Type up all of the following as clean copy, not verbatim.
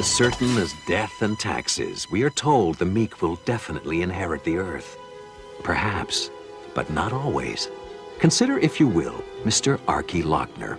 As certain as death and taxes, we are told the meek will definitely inherit the earth. Perhaps, but not always. Consider, if you will, Mr. Archie Lochner,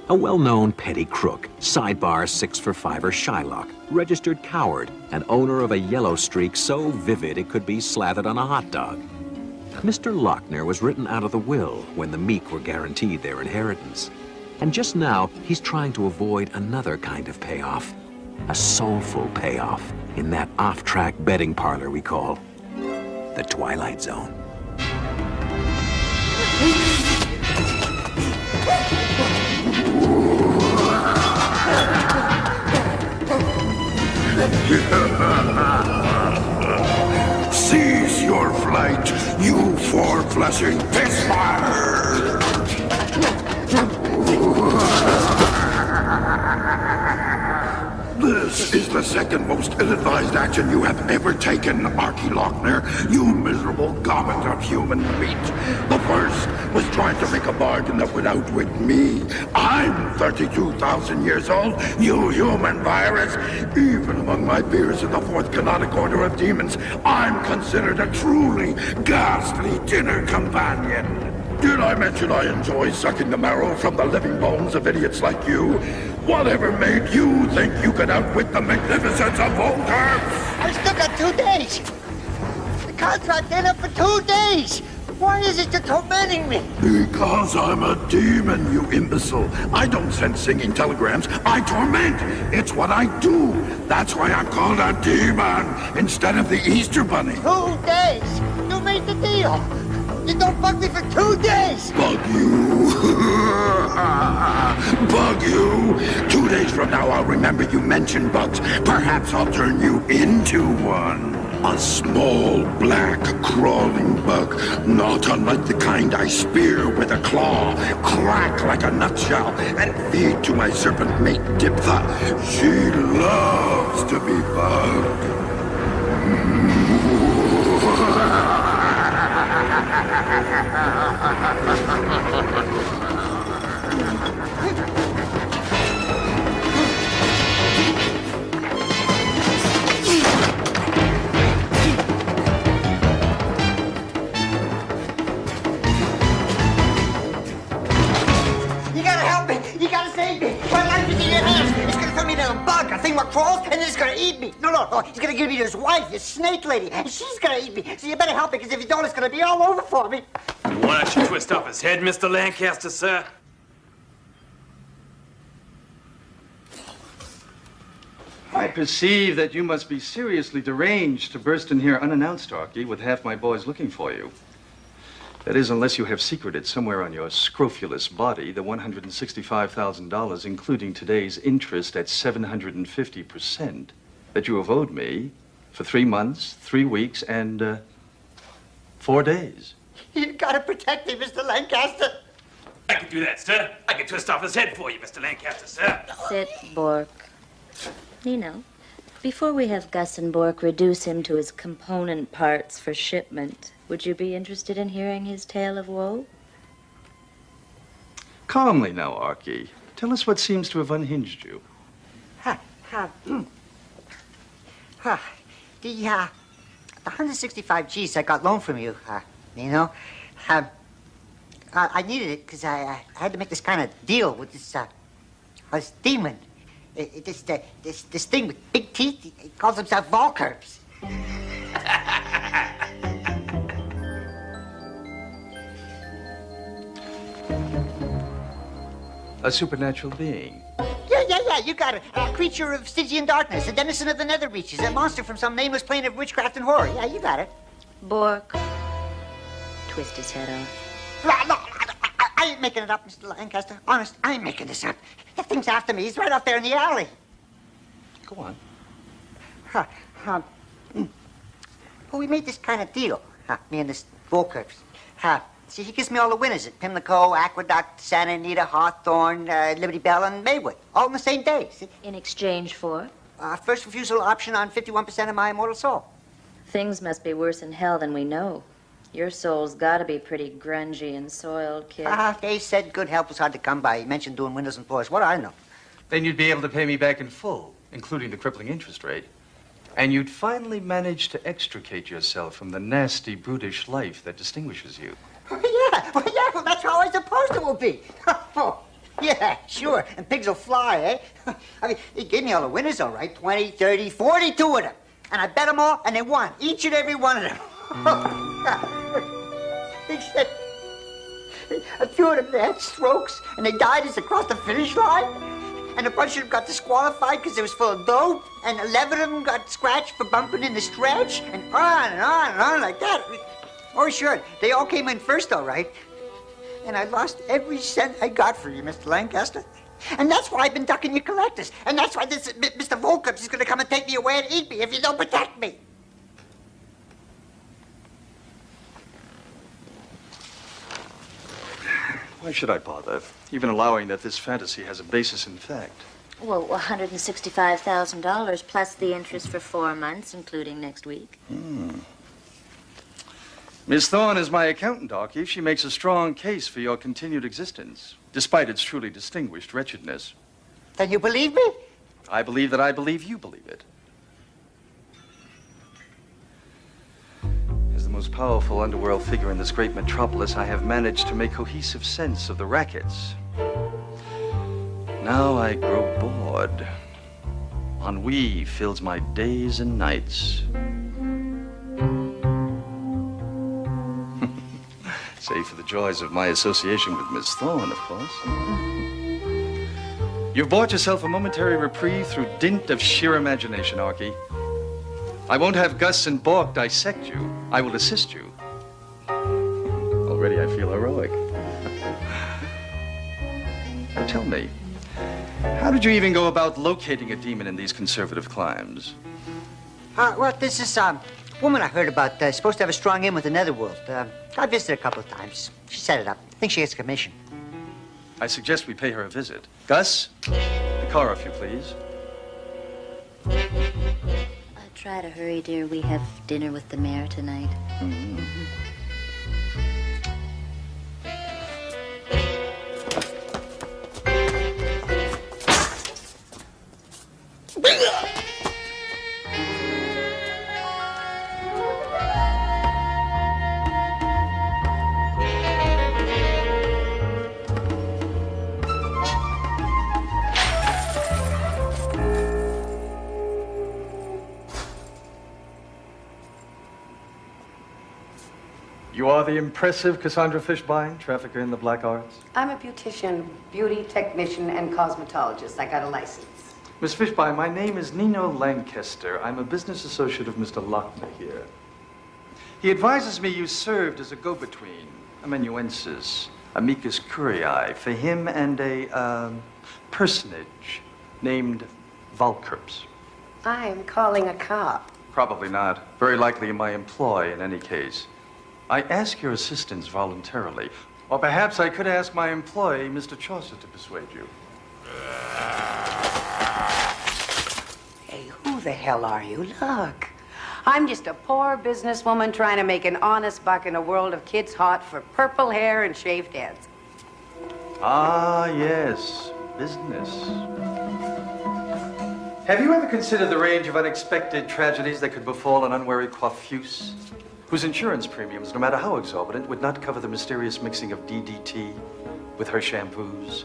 a well-known petty crook, sidebar 6 for 5er Shylock, registered coward, and owner of a yellow streak so vivid it could be slathered on a hot dog. Mr. Lochner was written out of the will when the meek were guaranteed their inheritance. And just now, he's trying to avoid another kind of payoff. A soulful payoff in that off-track betting parlor we call the Twilight Zone. Cease your flight, you four-flushing fistfire! This is the second most ill-advised action you have ever taken, Archie Lochner, you miserable gobbet of human meat. The first was trying to make a bargain that would outwit me. I'm 32,000 years old, you human virus. Even among my peers in the fourth canonic order of demons, I'm considered a truly ghastly dinner companion. Did I mention I enjoy sucking the marrow from the living bones of idiots like you? Whatever made you think you could outwit the magnificence of Volker? I still got 2 days. The contract ain't up for 2 days. Why is it you're tormenting me? Because I'm a demon, you imbecile. I don't send singing telegrams. I torment. It's what I do. That's why I'm called a demon instead of the Easter Bunny. 2 days. You made the deal. You don't bug me for 2 days! Bug you! Bug you! 2 days from now, I'll remember you mentioned bugs. Perhaps I'll turn you into one. A small, black, crawling bug, not unlike the kind I spear with a claw, crack like a nutshell, and feed to my serpent mate, Diptha. She loves to be bugged. You gotta help me! You gotta save me! My life is in your hands! It's gonna turn me into a bug, a thing that crawls, and then it's gonna eat me! No, he's gonna give me to his wife, his snake lady, and she's gonna eat me! So you better help me, because if you don't, it's gonna be all over for me! Why don't you twist off his head, Mr. Lancaster, sir? I perceive that you must be seriously deranged to burst in here unannounced, Archie, with half my boys looking for you. That is, unless you have secreted somewhere on your scrofulous body the $165,000, including today's interest at 750%, that you have owed me for 3 months, 3 weeks, and 4 days. You gotta protect me, Mr. Lancaster! I can do that, sir. I can twist off his head for you, Mr. Lancaster, sir. Sit, Bork. You know, before we have Gus and Bork reduce him to his component parts for shipment, would you be interested in hearing his tale of woe? Calmly now, Archie. Tell us what seems to have unhinged you. The 165 G's I got loaned from you, I needed it because I had to make this kind of deal with this demon. This thing with big teeth, he calls himself Volkerps. A supernatural being. Yeah, you got it. A creature of Stygian darkness, a denizen of the nether reaches, a monster from some nameless plane of witchcraft and horror. Yeah, you got it. Bork, twist his head off. No, I ain't making it up, Mr. Lancaster. Honest, I ain't making this up. That thing's after me. He's right out there in the alley. Go on. Well, we made this kind of deal, me and this Volkerps. See, he gives me all the winners at Pimlico, Aqueduct, Santa Anita, Hawthorne, Liberty Bell, and Maywood, all in the same day. See? In exchange for? First refusal option on 51% of my immortal soul. Things must be worse in hell than we know. Your soul's gotta be pretty grungy and soiled, kid. They said good help was hard to come by. He mentioned doing windows and floors. What do I know? Then you'd be able to pay me back in full. including the crippling interest rate, and you'd finally manage to extricate yourself from the nasty, brutish life that distinguishes you. Well, that's how I supposed it will be. Oh, yeah, sure. And pigs will fly, eh? I mean, he gave me all the winners, all right. 20, 30, 42 of them. And I bet them all, and they won. Each and every one of them. Except a few of them, they had strokes, and they died as they crossed the finish line. And a bunch of them got disqualified because they was full of dope. And 11 of them got scratched for bumping in the stretch. And on and on and on like that. Oh, sure. They all came in first, all right. And I lost every cent I got for you, Mr. Lancaster. And that's why I've been ducking your collectors. And that's why this Mr. Volkert is going to come and take me away and eat me if you don't protect me. Why should I bother, even allowing that this fantasy has a basis in fact? Well, $165,000 plus the interest for 4 months, including next week. Miss Thorne is my accountant, Archie. She makes a strong case for your continued existence, despite its truly distinguished wretchedness. Then you believe me? I believe that I believe you believe it. As the most powerful underworld figure in this great metropolis, I have managed to make cohesive sense of the rackets. Now I grow bored. Ennui fills my days and nights. Save for the joys of my association with Miss Thorne, of course. You've bought yourself a momentary reprieve through dint of sheer imagination, Archie. I won't have Gus and Bork dissect you. I will assist you. Already I feel heroic. Now tell me, how did you even go about locating a demon in these conservative climes? Well, this is, woman I heard about, supposed to have a strong in with the netherworld. I visited a couple of times. She set it up. I think she gets a commission. I suggest we pay her a visit. Gus, the car, if you please. Try to hurry, dear. We have dinner with the mayor tonight. You are the impressive Cassandra Fishbein, trafficker in the black arts? I'm a beautician, beauty technician, and cosmetologist. I got a license. Miss Fishbein, my name is Nino Lancaster. I'm a business associate of Mr. Lochner here. He advises me you served as a go-between, amanuensis, amicus curiae, for him and a, personage named Volkerps. I'm calling a cop. Probably not. Very likely in my employ in any case. I ask your assistance voluntarily. Or perhaps I could ask my employee, Mr. Chaucer, to persuade you. Hey, who the hell are you? Look, I'm just a poor businesswoman trying to make an honest buck in a world of kids hot for purple hair and shaved heads. Ah, yes, business. Have you ever considered the range of unexpected tragedies that could befall an unwary coiffeuse, whose insurance premiums, no matter how exorbitant, would not cover the mysterious mixing of DDT with her shampoos?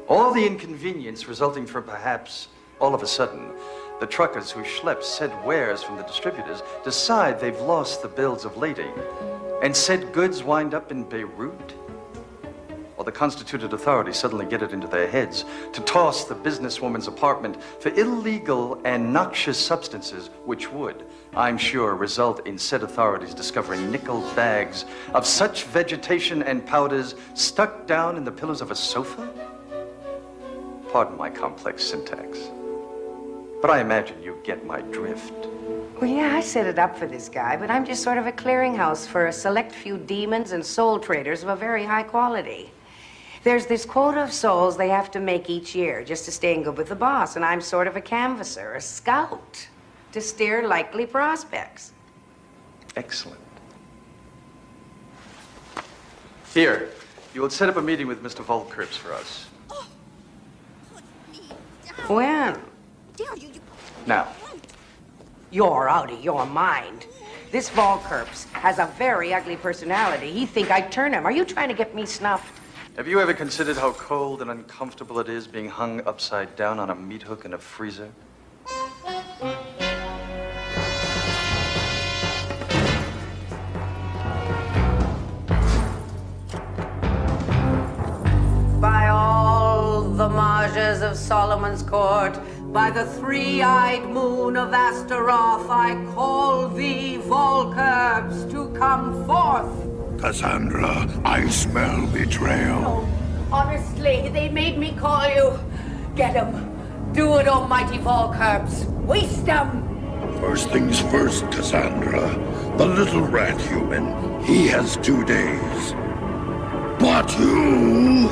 All the inconvenience resulting from perhaps, all of a sudden, the truckers who schlep said wares from the distributors decide they've lost the bills of lading, and said goods wind up in Beirut? Or the constituted authorities suddenly get it into their heads to toss the businesswoman's apartment for illegal and noxious substances, which would, I'm sure, result in said authorities discovering nickel bags of such vegetation and powders stuck down in the pillows of a sofa? Pardon my complex syntax, but I imagine you get my drift. Well, yeah, I set it up for this guy, but I'm just sort of a clearinghouse for a select few demons and soul traders of a very high quality. There's this quota of souls they have to make each year just to stay in good with the boss, and I'm sort of a canvasser, a scout, to steer likely prospects. Excellent. Here, you will set up a meeting with Mr. Volkerps for us. When? Don't Now. You're out of your mind. This Volkerps has a very ugly personality. He'd think I'd turn him. Are you trying to get me snuffed? Have you ever considered how cold and uncomfortable it is being hung upside down on a meat hook in a freezer? By all the Majas of Solomon's court, by the three-eyed moon of Astaroth, I call thee, Volkerps, to come forth. Cassandra, I smell betrayal. No, honestly, they made me call you. Get him. Do it, almighty Volkerps. Waste him. First things first, Cassandra. The little rat human, he has 2 days. But you...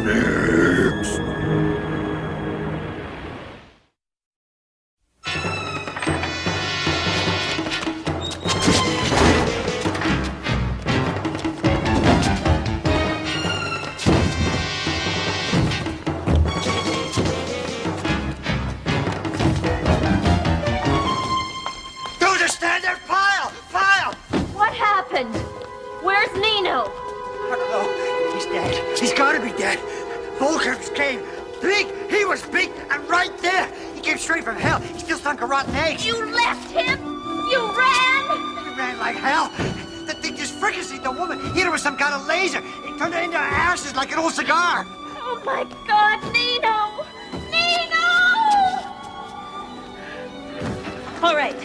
Next. Don't understand there! Pile! Pile! What happened? Where's Nino? I don't know. He's dead. He's gotta be dead. Volkerps came. Big! He was big and right there. He came straight from hell. He still stunk a rotten egg. You left him? You ran? He ran like hell. The thing just fricasseed the woman. Hit her with some kind of laser. It turned her into ashes like an old cigar. Oh my God, Nino! Nino! All right.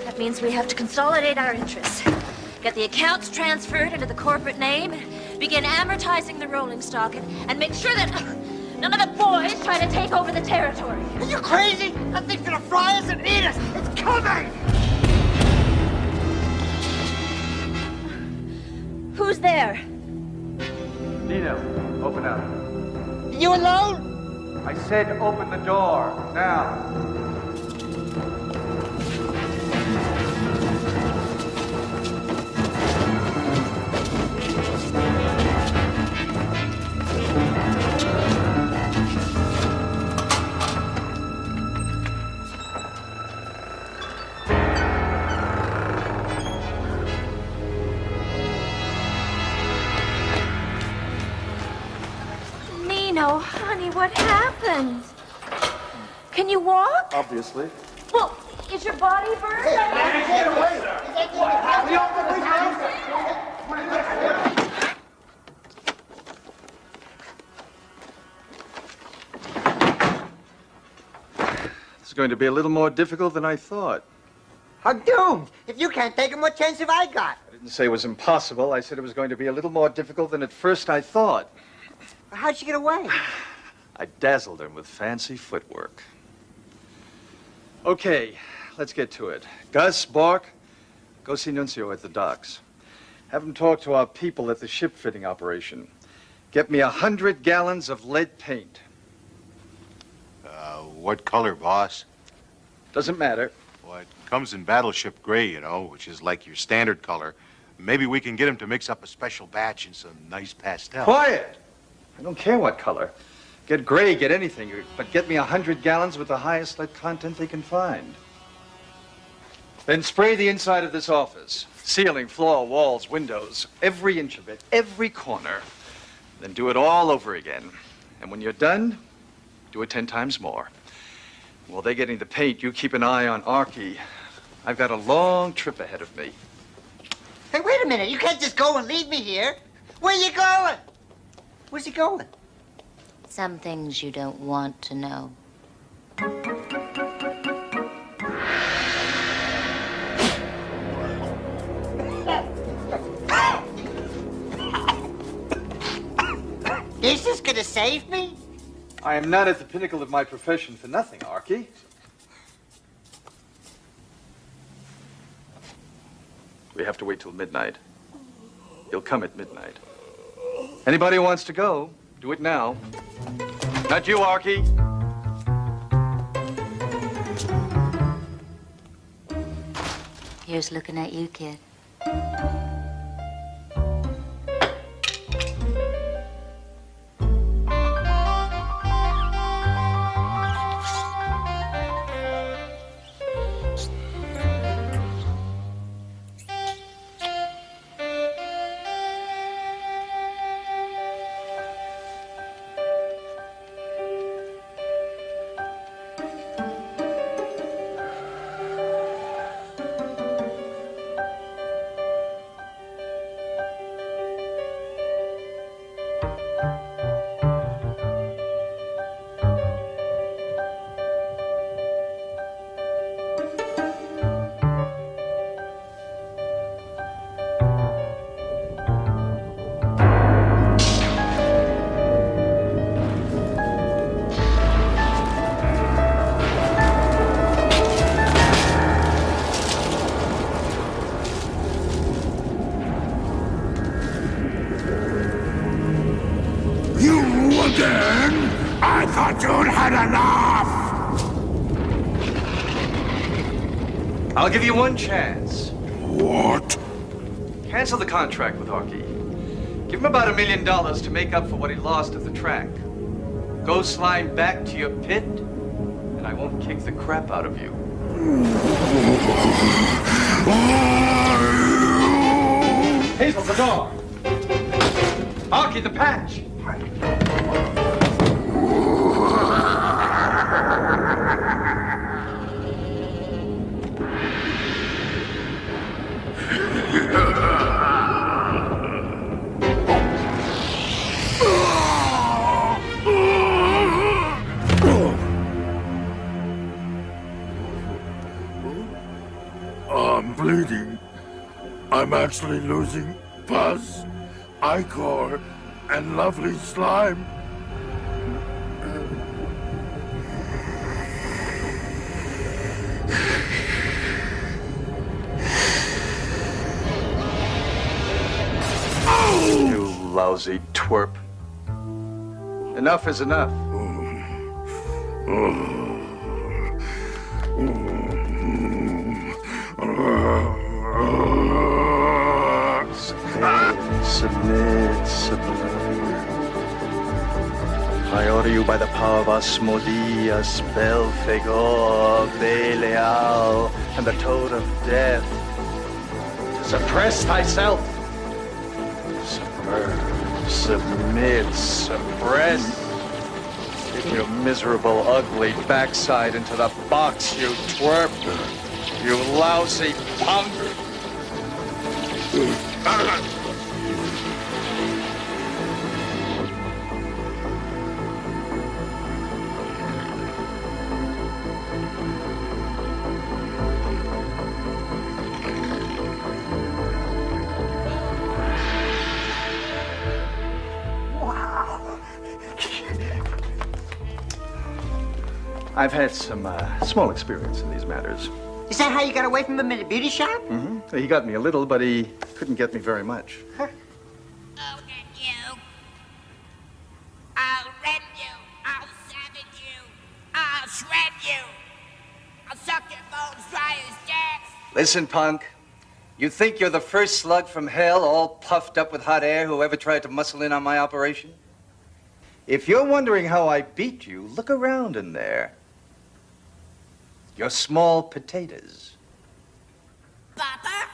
That means we have to consolidate our interests. Get the accounts transferred into the corporate name, begin amortizing the rolling stock, and make sure that none of the boys try to take over the territory. Are you crazy? That thing's gonna fry us and eat us. It's coming! Who's there? Nino, open up. You alone? I said open the door, now. Nino, honey, what happened? Can you walk? Obviously. Well, is your body burned? This is going to be a little more difficult than I thought. I'm doomed. If you can't take him, what chance have I got? I didn't say it was impossible. I said it was going to be a little more difficult than at first I thought. How'd she get away? I dazzled him with fancy footwork. Okay, let's get to it. Gus, Bork, go see Nuncio at the docks. Have him talk to our people at the ship fitting operation. Get me 100 gallons of lead paint. What color, boss? Doesn't matter. Well, it comes in battleship gray, you know, which is like your standard color. Maybe we can get him to mix up a special batch in some nice pastel. Quiet! I don't care what color. Get gray, get anything, but get me 100 gallons with the highest lead content they can find. Then spray the inside of this office. Ceiling, floor, walls, windows, every inch of it, every corner. Then do it all over again. And when you're done, do it 10 times more. While they're getting the paint, you keep an eye on Arky. I've got a long trip ahead of me. Hey, wait a minute. You can't just go and leave me here. Where you going? Where's he going? Some things you don't want to know. This is gonna save me? I am not at the pinnacle of my profession for nothing, Arky. We have to wait till midnight. He'll come at midnight. Anybody who wants to go, do it now. Not you, Arky. Here's looking at you, kid. I thought you'd had enough! I'll give you one chance. What? Cancel the contract with Arky. Give him about $1 million to make up for what he lost at the track. Go slime back to your pit, and I won't kick the crap out of you. Hazel, the door! Arky, the patch! I'm bleeding. I'm actually losing pus, ichor, and lovely slime. You lousy twerp. Enough is enough. Submit. I order you by the power of Asmodeus, Belphegor, Belial, and the Toad of Death. Suppress thyself. Submit, suppress. Get your miserable, ugly backside into the box, you twerp. You lousy punk. I've had some small experience in these matters. Is that how you got away from him in the beauty shop? Mm-hmm. He got me a little, but he couldn't get me very much. Huh? I'll get you. I'll rend you. I'll savage you. I'll shred you. I'll suck your bones dry as death. Listen, punk. You think you're the first slug from hell, all puffed up with hot air, who ever tried to muscle in on my operation? If you're wondering how I beat you, look around in there. You're small potatoes. Papa?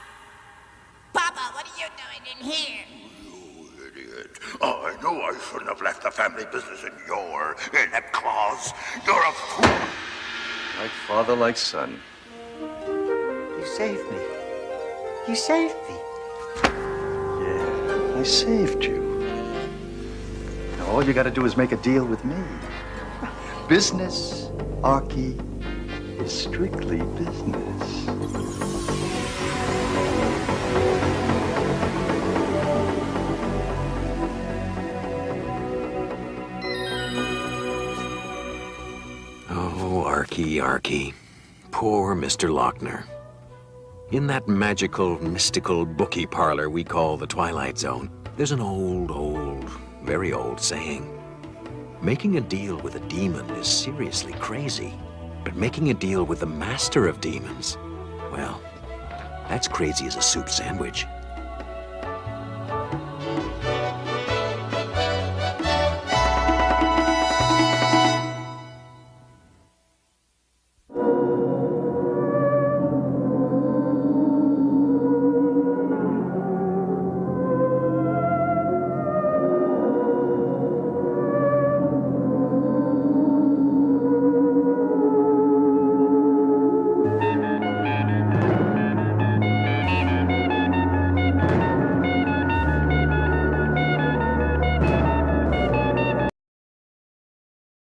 Papa, what are you doing in here? You idiot. Oh, I know I shouldn't have left the family business in your inept claws. You're a fool. Like father, like son. You saved me. You saved me. Yeah, I saved you. Now all you gotta do is make a deal with me. Business, Arky, is strictly business. Oh, Arky. Poor Mr. Lochner. In that magical, mystical bookie parlor we call the Twilight Zone, there's an old very old saying. Making a deal with a demon is seriously crazy. But making a deal with the master of demons, well, that's crazy as a soup sandwich.